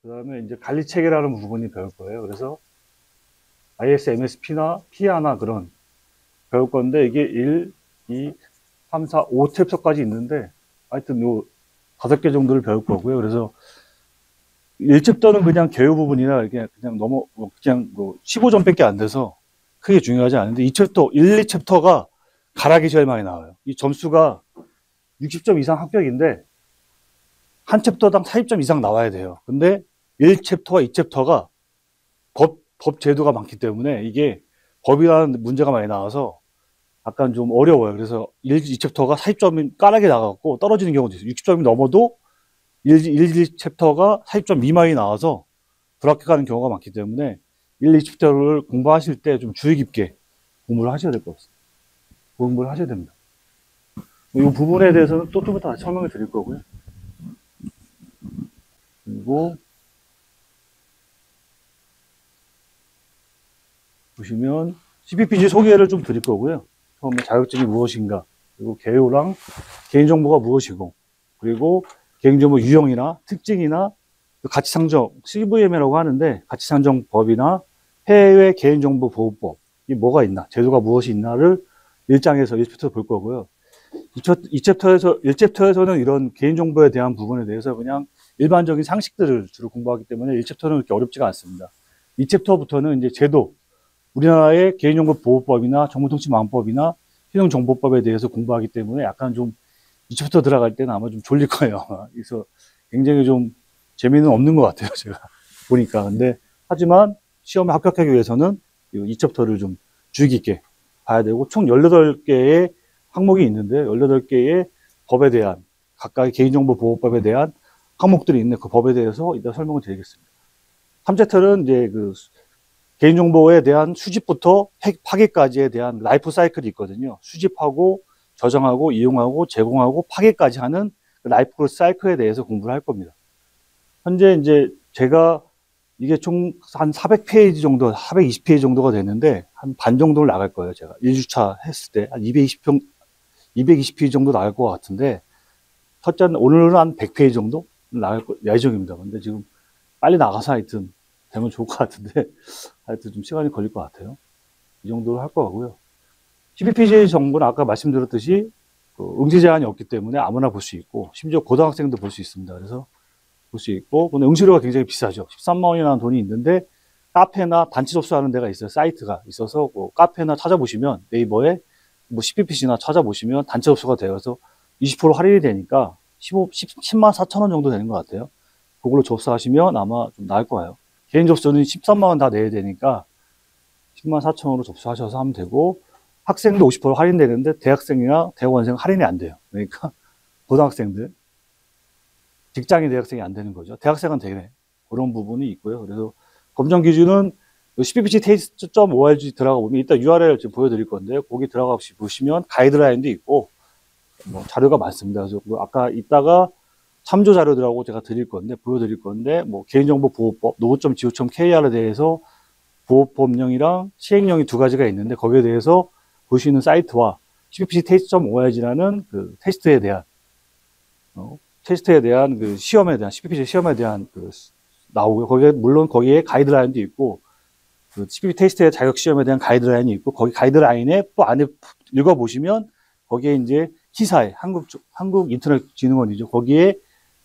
그 다음에 이제 관리 체계라는 부분이 배울 거예요. 그래서 ISMSP나 피아나 그런 배울 건데, 이게 1, 2, 3, 4, 5챕터까지 있는데, 하여튼 요 5개 정도를 배울 거고요. 그래서 1챕터는 그냥 개요 부분이나 이렇게 그냥 너무, 그냥 뭐 15점밖에 안 돼서 크게 중요하지 않은데, 2챕터, 1, 2챕터가 가락이 제일 많이 나와요. 이 점수가 60점 이상 합격인데, 한 챕터당 40점 이상 나와야 돼요. 근데 1챕터와 2챕터가 법 제도가 많기 때문에 이게 법이라는 문제가 많이 나와서 약간 좀 어려워요. 그래서 1, 2챕터가 40점이 까라게 나가고 떨어지는 경우도 있어요. 60점이 넘어도 1, 2챕터가 40점 미만이 나와서 불합격하는 경우가 많기 때문에 1, 2챕터를 공부하실 때 좀 주의 깊게 공부를 하셔야 될 것 같습니다. 공부를 하셔야 됩니다. 이 부분에 대해서는 또 좀 이따 설명을 드릴 거고요. 그리고 보시면 CPPG 소개를 좀 드릴 거고요. 처음에 자격증이 무엇인가, 그리고 개요랑 개인정보가 무엇이고, 그리고 개인정보 유형이나 특징이나 가치상정, CVM이라고 하는데 가치상정법이나 해외 개인정보 보호법, 이 뭐가 있나, 제도가 무엇이 있나를 1장에서 1챕터 볼 거고요. 1챕터에서는 이런 개인정보에 대한 부분에 대해서 그냥 일반적인 상식들을 주로 공부하기 때문에 1챕터는 그렇게 어렵지가 않습니다. 2챕터부터는 이제 제도, 우리나라의 개인정보보호법이나 정보통신망법이나 신용정보법에 대해서 공부하기 때문에 약간 좀 2챕터 들어갈 때는 아마 좀 졸릴 거예요. 그래서 굉장히 좀 재미는 없는 것 같아요, 제가 보니까. 근데 하지만 시험에 합격하기 위해서는 이 2챕터를 좀 주의 깊게 봐야 되고, 총 18개의 항목이 있는데 18개의 법에 대한, 각각의 개인정보보호법에 대한 항목들이 있는 그 법에 대해서 이따 설명을 드리겠습니다. 3챕터는 이제 그 개인정보에 대한 수집부터 파괴까지에 대한 라이프 사이클이 있거든요. 수집하고 저장하고 이용하고 제공하고 파괴까지 하는 그 라이프 사이클에 대해서 공부를 할 겁니다. 현재 이제 제가 이게 총 한 400페이지 정도, 420페이지 정도가 됐는데 한 반 정도를 나갈 거예요. 제가 1주차 했을 때 한 220페이지 정도 나갈 것 같은데, 첫째는 오늘은 한 100페이지 정도 나갈 예정입니다. 근데 지금 빨리 나가서 하여튼 되면 좋을 것 같은데, 하여튼 좀 시간이 걸릴 것 같아요. 이 정도로 할 것 같고요. CPPG 정보는 아까 말씀드렸듯이 응시 제한이 없기 때문에 아무나 볼 수 있고, 심지어 고등학생도 볼 수 있습니다. 그래서 볼 수 있고, 근데 응시료가 굉장히 비싸죠. 13만 원이라는 돈이 있는데, 카페나 단체 접수하는 데가 있어요. 사이트가 있어서, 카페나 찾아보시면, 네이버에 CPPG나 찾아보시면 단체 접수가 되어서 20% 할인이 되니까 10만 4천 원 정도 되는 것 같아요. 그걸로 접수하시면 아마 좀 나을 거예요. 개인 접수는 13만 원 다 내야 되니까 10만 4천 원으로 접수하셔서 하면 되고, 학생도 50% 할인되는데 대학생이나 대학원생 할인이 안 돼요. 그러니까 고등학생들, 직장인 대학생이 안 되는 거죠. 대학생은 되네. 그런 부분이 있고요. 그래서 검정 기준은 cpptest.org 들어가 보면, 이따 URL 지금 보여드릴 건데, 거기 들어가 보시면 가이드라인도 있고, 자료가 많습니다. 그래서 아까 이따가 참조 자료들하고 제가 드릴 건데, 보여드릴 건데, 개인정보보호법, 노.go.kr에 대해서 보호법령이랑 시행령이 두 가지가 있는데, 거기에 대해서 보시는 사이트와 cpptest.org라는 그 테스트에 대한, 그 시험에 대한, CPPG 시험에 대한 나오고요. 거기에 가이드라인도 있고, 그 CPP 테스트의 자격 시험에 대한 가이드라인이 있고, 거기 가이드라인에 또 안에 읽어보시면, 거기에 이제 시사에, 한국인터넷진흥원이죠. 거기에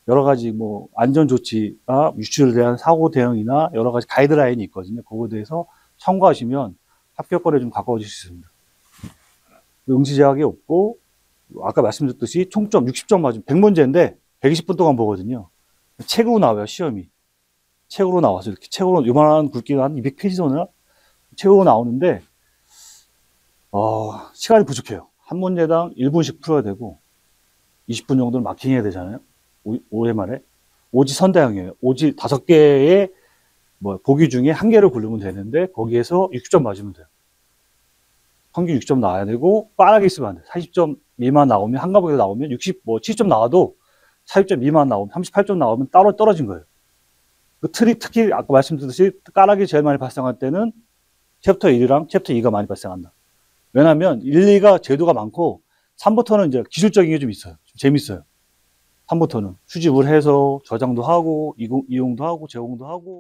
여러 가지 안전조치나 유출에 대한 사고 대응이나 여러 가지 가이드라인이 있거든요. 그거에 대해서 참고하시면 합격권에 좀 가까워질 수 있습니다. 응시 제약이 없고, 아까 말씀드렸듯이 총점 60점 맞으면 100문제인데 120분 동안 보거든요. 책으로 나와요, 시험이. 책으로 나와서 이렇게 책으로 요만한 굵기가 한 200페이지 정도나 책으로 나오는데, 시간이 부족해요. 한 문제당 1분씩 풀어야 되고 20분 정도는 마킹해야 되잖아요. 5회 오지 선다형이에요. 오지 5개의 보기 중에 1개를 고르면 되는데, 거기에서 60점 맞으면 돼요. 평균 60점 나와야 되고, 빠르게 있으면 안 돼요. 40점 미만 나오면, 한 과목에 나오면 70점 나와도 40점 미만 나오면, 38점 나오면 따로 떨어진 거예요. 특히 아까 말씀드렸듯이 까락이 제일 많이 발생할 때는 챕터 1이랑 챕터 2가 많이 발생한다. 왜냐면 1, 2가 제도가 많고 3부터는 이제 기술적인 게 좀 있어요. 좀 재밌어요. 3부터는 수집을 해서 저장도 하고 이용도 하고 제공도 하고